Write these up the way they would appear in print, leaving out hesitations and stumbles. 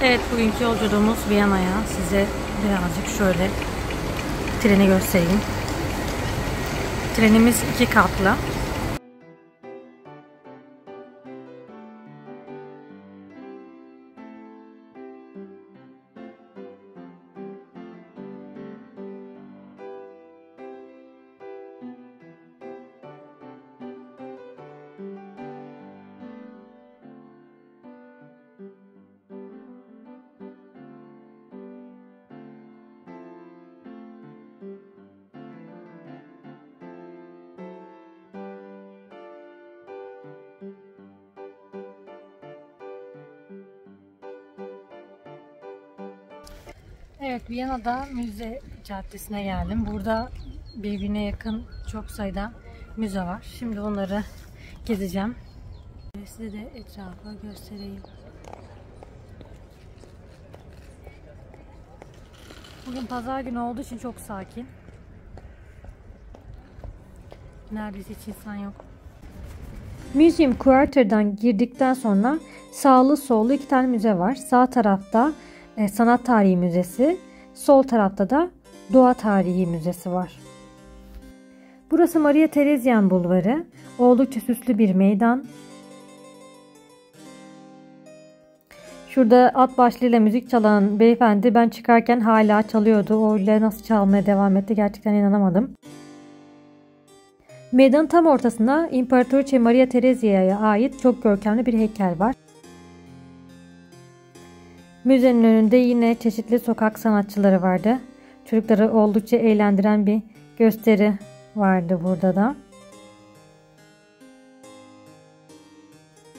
Evet, bugünkü yolculuğumuz Viyana'ya. Size birazcık şöyle treni göstereyim. Trenimiz 2 katlı. Evet, Viyana'da müze caddesine geldim. Burada birbirine yakın çok sayıda müze var. Şimdi onları gezeceğim. Size de etrafı göstereyim. Bugün pazar günü olduğu için çok sakin. Neredeyse hiç insan yok. Museum Quarter'dan girdikten sonra sağlı sollu 2 tane müze var. Sağ tarafta Sanat Tarihi Müzesi, sol tarafta da Doğa Tarihi Müzesi var. Burası Maria Terezyan Bulvarı. Oldukça süslü bir meydan. Şurada at başlığıyla müzik çalan beyefendi ben çıkarken hala çalıyordu. Öyle nasıl çalmaya devam etti gerçekten inanamadım. Meydanın tam ortasında İmparatoriçe Maria Terezia'ya ait çok görkemli bir heykel var. Müzenin önünde yine çeşitli sokak sanatçıları vardı. Çocukları oldukça eğlendiren bir gösteri vardı burada da.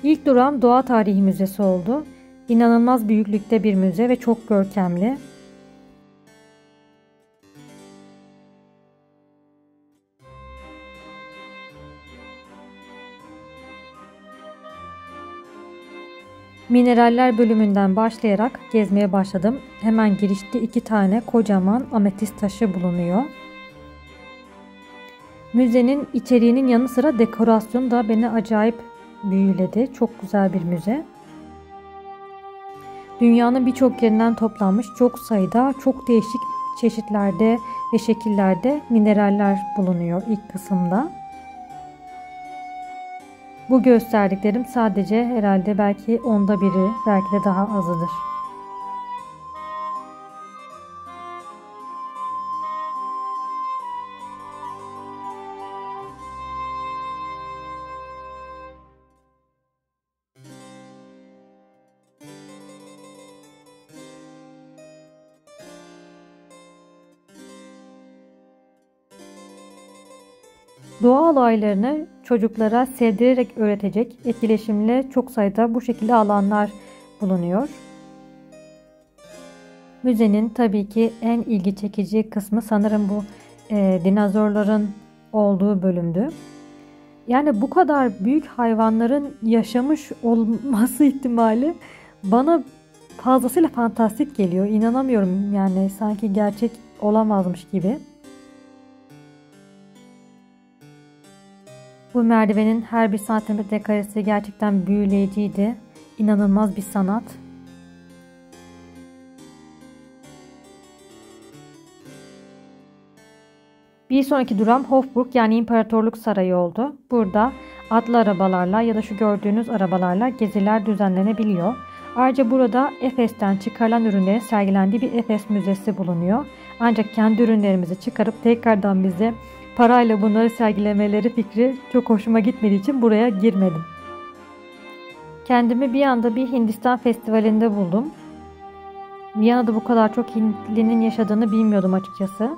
İlk durağım Doğa Tarihi Müzesi oldu. İnanılmaz büyüklükte bir müze ve çok görkemli. Mineraller bölümünden başlayarak gezmeye başladım. Hemen girişte 2 tane kocaman ametist taşı bulunuyor. Müzenin içeriğinin yanı sıra dekorasyonu da beni acayip büyüledi. Çok güzel bir müze. Dünyanın birçok yerinden toplanmış çok sayıda, çok değişik çeşitlerde ve şekillerde mineraller bulunuyor ilk kısımda. Bu gösterdiklerim sadece herhalde belki 1/10, belki de daha azıdır. Doğa olaylarını çocuklara sevdirerek öğretecek etkileşimli çok sayıda bu şekilde alanlar bulunuyor. Müzenin tabii ki en ilgi çekici kısmı sanırım bu dinozorların olduğu bölümdü. Yani bu kadar büyük hayvanların yaşamış olması ihtimali bana fazlasıyla fantastik geliyor. İnanamıyorum yani sanki gerçek olamazmış gibi. Bu merdivenin her bir santimetre karesi gerçekten büyüleyiciydi. İnanılmaz bir sanat. Bir sonraki duram Hofburg yani İmparatorluk Sarayı oldu. Burada atlı arabalarla ya da şu gördüğünüz arabalarla geziler düzenlenebiliyor. Ayrıca burada Efes'ten çıkarılan ürünlerin sergilendiği bir Efes Müzesi bulunuyor. Ancak kendi ürünlerimizi çıkarıp tekrardan bize parayla bunları sergilemeleri fikri çok hoşuma gitmediği için buraya girmedim. Kendimi bir anda bir Hindistan festivalinde buldum. Viyana'da bu kadar çok Hintlinin yaşadığını bilmiyordum açıkçası.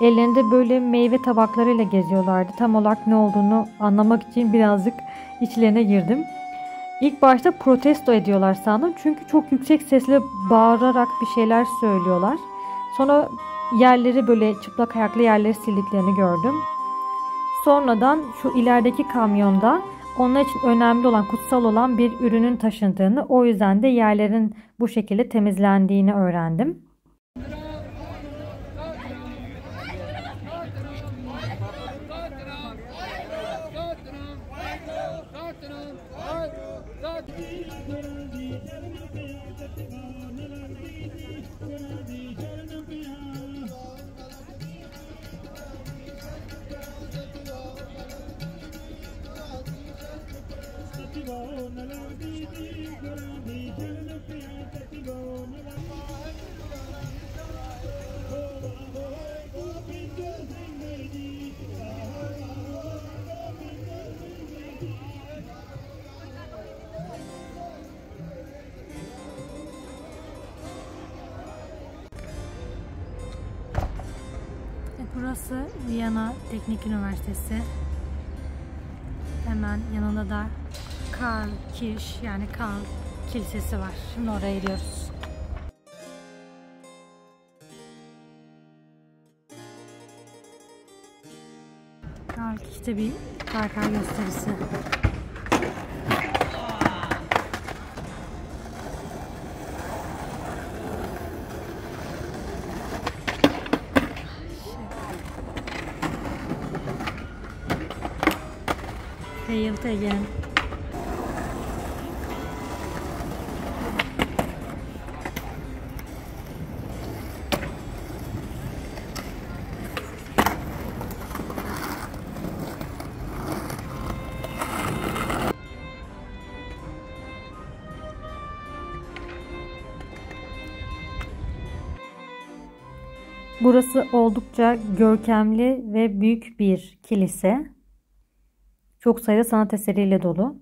Ellerinde böyle meyve tabaklarıyla geziyorlardı. Tam olarak ne olduğunu anlamak için birazcık içlerine girdim. İlk başta protesto ediyorlar sandım. Çünkü çok yüksek sesle bağırarak bir şeyler söylüyorlar. Sonra yerleri böyle çıplak ayaklı yerleri sildiklerini gördüm. Sonradan şu ilerideki kamyonda onlar için önemli olan, kutsal olan bir ürünün taşındığını, o yüzden de yerlerin bu şekilde temizlendiğini öğrendim. Burası Viyana Teknik Üniversitesi. Hemen yanında da Karl Kirch yani Karl Kilisesi var. Şimdi oraya gidiyoruz. Karl Kirch'te bir Karkar gösterisi. Failed again. Burası oldukça görkemli ve büyük bir kilise. Çok sayıda sanat eseriyle dolu.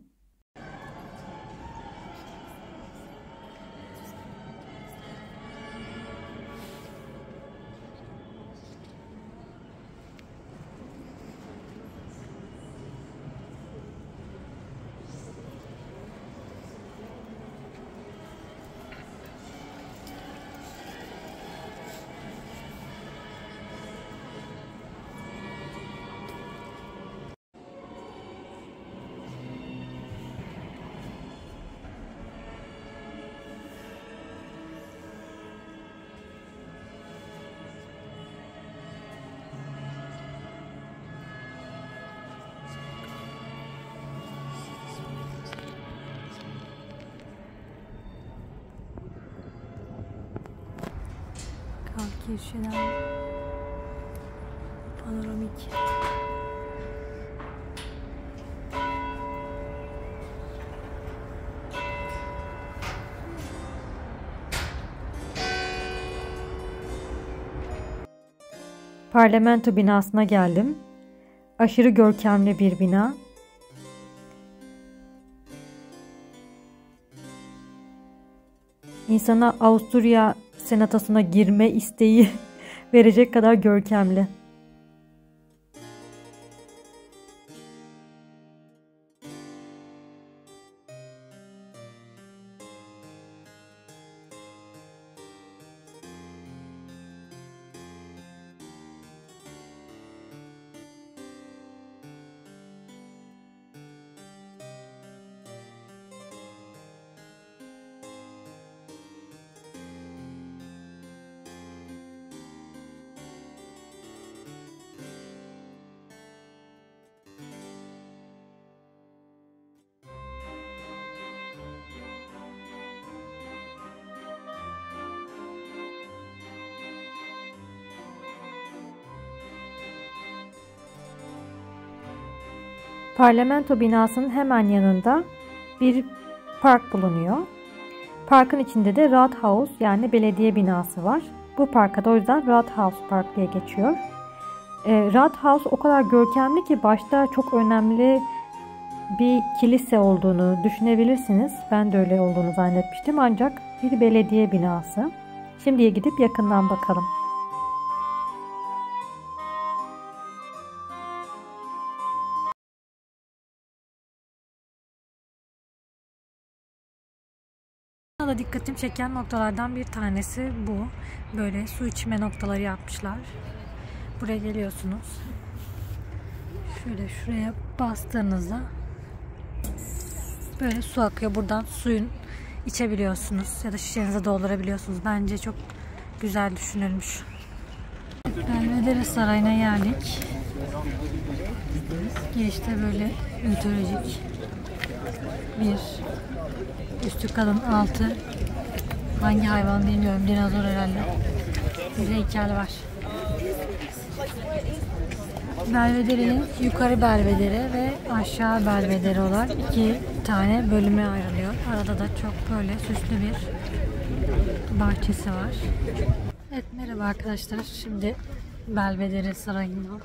Kirch'den panoramik. Parlamento binasına geldim. Aşırı görkemli bir bina. İnsana Avusturya Senatosu'na girme isteği verecek kadar görkemli. Parlamento binasının hemen yanında bir park bulunuyor. Parkın içinde de Rathaus yani belediye binası var. Bu parka da o yüzden Rathaus Park diye geçiyor. Rathaus o kadar görkemli ki başta çok önemli bir kilise olduğunu düşünebilirsiniz. Ben de öyle olduğunu zannetmiştim ancak bir belediye binası. Şimdiye gidip yakından bakalım. Da dikkatimi çeken noktalardan bir tanesi bu. Böyle su içme noktaları yapmışlar. Buraya geliyorsunuz. Şöyle şuraya bastığınızda böyle su akıyor. Buradan suyun içebiliyorsunuz ya da şişenize doldurabiliyorsunuz. Bence çok güzel düşünülmüş. Belvedere Sarayı'na geldik. Girişte böyle mitolojik bir üstü kalın altı hangi hayvan bilmiyorum, dinozor herhalde, bir heykel var. Belvedere'nin yukarı belvedere ve aşağı belvedere olarak iki tane bölüme ayrılıyor. Arada da çok böyle süslü bir bahçesi var. Evet, merhaba arkadaşlar. Şimdi Belvedere Sarayı'ndan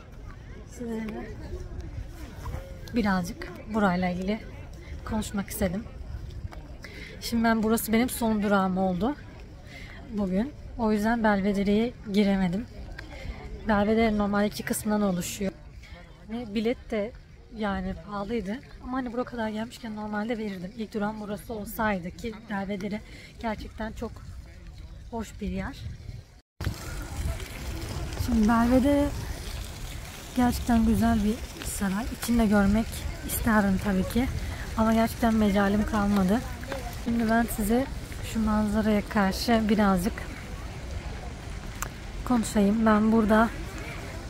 size birazcık burayla ilgili konuşmak istedim. Şimdi burası benim son durağım oldu bugün. O yüzden Belvedere'ye giremedim. Belvedere normalde 2 kısmından oluşuyor. Ve bilet de yani pahalıydı. Ama hani buraya kadar gelmişken normalde verirdim. İlk duran burası olsaydı ki Belvedere gerçekten çok hoş bir yer. Şimdi Belvedere gerçekten güzel bir saray. İçinde görmek isterdim tabii ki. Ama gerçekten mecalim kalmadı. Şimdi ben size şu manzaraya karşı birazcık konuşayım. Ben burada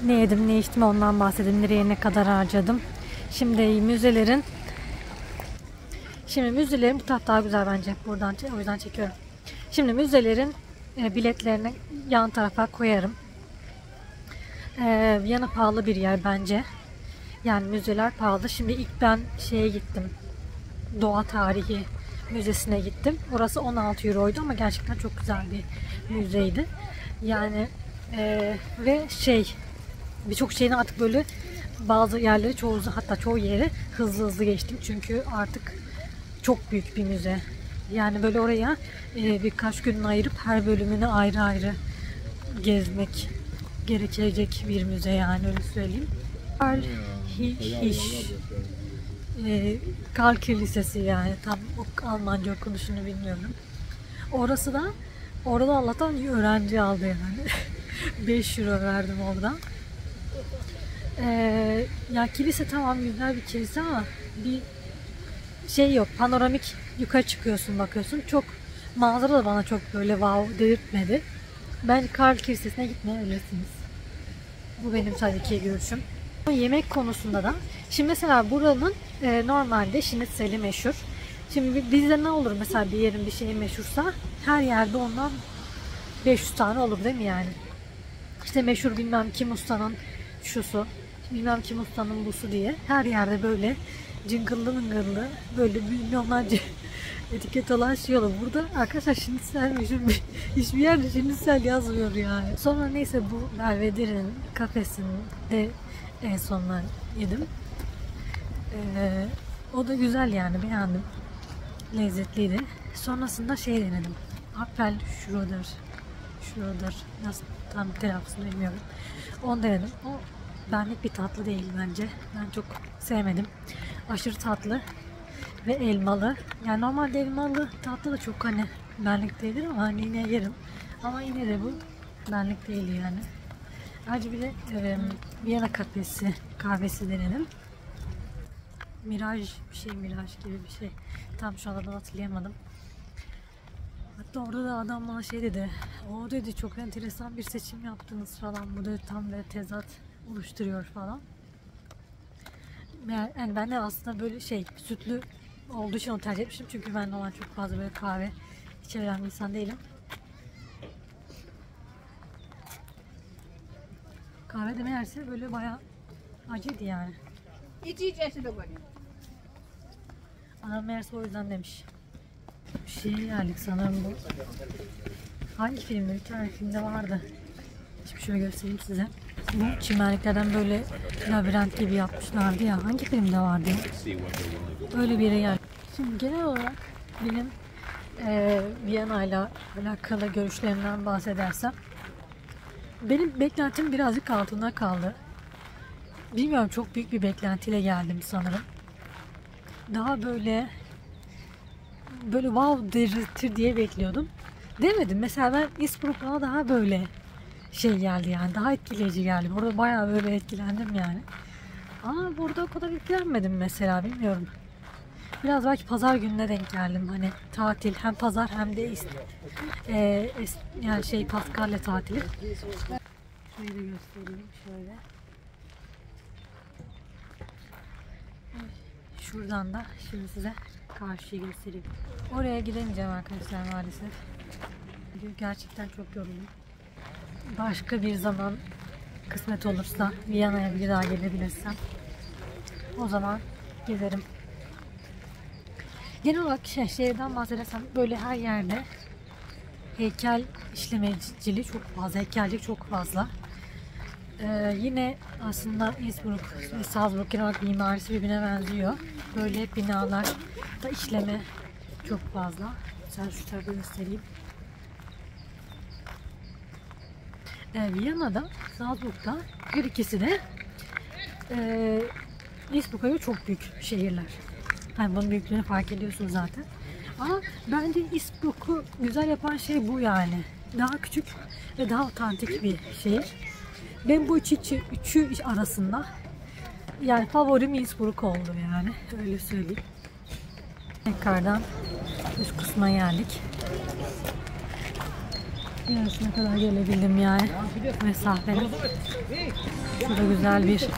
ne yedim ne içtim ondan bahsedeyim. Nereye ne kadar harcadım. Şimdi müzelerin bu taraf daha güzel bence. Buradan o yüzden çekiyorum. Şimdi müzelerin biletlerini yan tarafa koyarım. Viyana pahalı bir yer bence. Yani müzeler pahalı. Şimdi ilk ben şeye gittim. Doğa Tarihi Müzesi'ne gittim. Orası 16 euroydu ama gerçekten çok güzel bir müzeydi. Yani ve birçok şeyini artık böyle bazı yerleri hatta çoğu yeri hızlı geçtim. Çünkü artık çok büyük bir müze. Yani böyle oraya birkaç gün ayırıp her bölümünü ayrı ayrı gezmek gerekecek bir müze yani öyle söyleyeyim. Karl Kilisesi yani tam Almanca okunuşunu bilmiyorum. Orada Allah'tan öğrenci aldı yani. 5 euro verdim oradan. Ya kilise tamam güzel bir kilise ama bir şey yok. Panoramik yukarı çıkıyorsun bakıyorsun. Çok manzara da bana çok böyle wow dedirtmedi. Ben Karl Kilisesi'ne gitmeyebilirsiniz. Bu benim sadece görüşüm. Yemek konusunda da şimdi mesela buranın normalde şnitzeli meşhur. Şimdi bizde ne olur mesela bir yerin bir şeyi meşhursa her yerde ondan 500 tane olur değil mi yani? İşte meşhur bilmem kim ustanın şusu, bilmem kim ustanın busu diye her yerde böyle cıngıllı mıngıllı böyle milyonlarca etiket olan şey olur. Burada arkadaşlar şnitzel meşhur hiçbir yerde şnitzel yazmıyor yani. Sonra neyse bu Belvedere'nin kafesinde en sonunda yedim. O da güzel yani beğendim. Lezzetliydi. Sonrasında denedim. Apfelschroeder. Nasıl tam telaffuzunu bilmiyorum. Onu denedim. O benlik bir tatlı değil bence. Ben çok sevmedim. Aşırı tatlı ve elmalı. Yani normalde elmalı tatlı da çok hani benlik değildir ama hani yine yerim. Ama yine de bu benlik değil yani. Ayrıca bir de Viyana kahvesi denedim. Miraj gibi bir şey. Tam şu anda hatırlayamadım. Hatta orada da adam bana dedi. O dedi çok enteresan bir seçim yaptınız falan. Bu da tam böyle tezat oluşturuyor falan. Yani ben de aslında böyle sütlü olduğu için onu tercih etmiştim. Çünkü ben normal çok fazla böyle kahve içebilen bir insan değilim. Kahve de meğerse böyle bayağı acıydı yani. İç acı da böyle. Adam meğerse o yüzden demiş. Geldik sanırım bu. Hangi filmde? Bir tane filmde vardı. Şimdi şöyle göstereyim size. Bu çimenliklerden böyle labirent gibi yapmışlardı ya. Hangi filmde vardı ya? Öyle bir yere geldik. Şimdi genel olarak benim Viyana ile alakalı görüşlerimden bahsedersem benim beklentim birazcık altında kaldı. Bilmiyorum çok büyük bir beklentiyle geldim sanırım. Daha böyle wow dedirtir diye bekliyordum. Demedim. Mesela ben Innsbruck bana daha böyle geldi yani. Daha etkileyici geldi. Burada bayağı böyle etkilendim yani. Ama burada o kadar etkilenmedim mesela. Bilmiyorum. Biraz belki pazar gününe denk geldim. Hani tatil. Hem pazar hem de yani Paskalya tatili. Şöyle göstereyim. Şöyle. Şuradan da şimdi size karşıyı göstereyim. Oraya gidemeyeceğim arkadaşlar maalesef. Gerçekten çok yoruldum. Başka bir zaman kısmet olursa Viyana'ya bir daha gelebilirsem o zaman gezerim. Genel olarak şehirden bahsedersem böyle her yerde heykel işlemeciliği çok fazla, heykelcilik çok fazla. Yine aslında Innsbruck ve Salzburg genel olarak mimarisi birbirine benziyor. Böyle binalar da işleme çok fazla. Sen şu tarafa göstereyim. Viyana'da, Salzburg'da bir ikisi de Innsbruck'a göre çok büyük şehirler. Hani bunun büyüklüğünü fark ediyorsunuz zaten. Ama bence Innsbruck'u güzel yapan şey bu yani. Daha küçük ve daha otantik bir şehir. Ben bu üçü arasında yani favorim Innsbruck oldu yani. Öyle söyleyeyim. Tekrardan üst kısma geldik. Yarısına kadar gelebildim yani mesafenin. Şurada güzel bir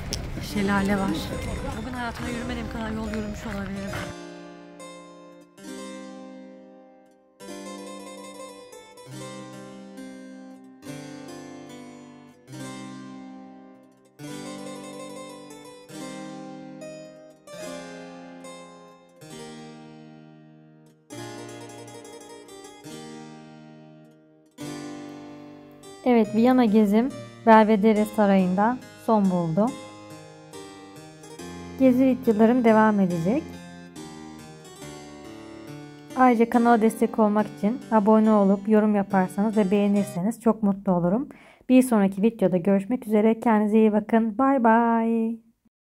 şelale var. Bugün hayatımda yürümediğim kadar yol yürümüş olabilirim. Evet, Viyana gezim Belvedere Sarayı'nda son buldu. Gezi videolarım devam edecek. Ayrıca kanala destek olmak için abone olup yorum yaparsanız ve beğenirseniz çok mutlu olurum. Bir sonraki videoda görüşmek üzere. Kendinize iyi bakın. Bay bay.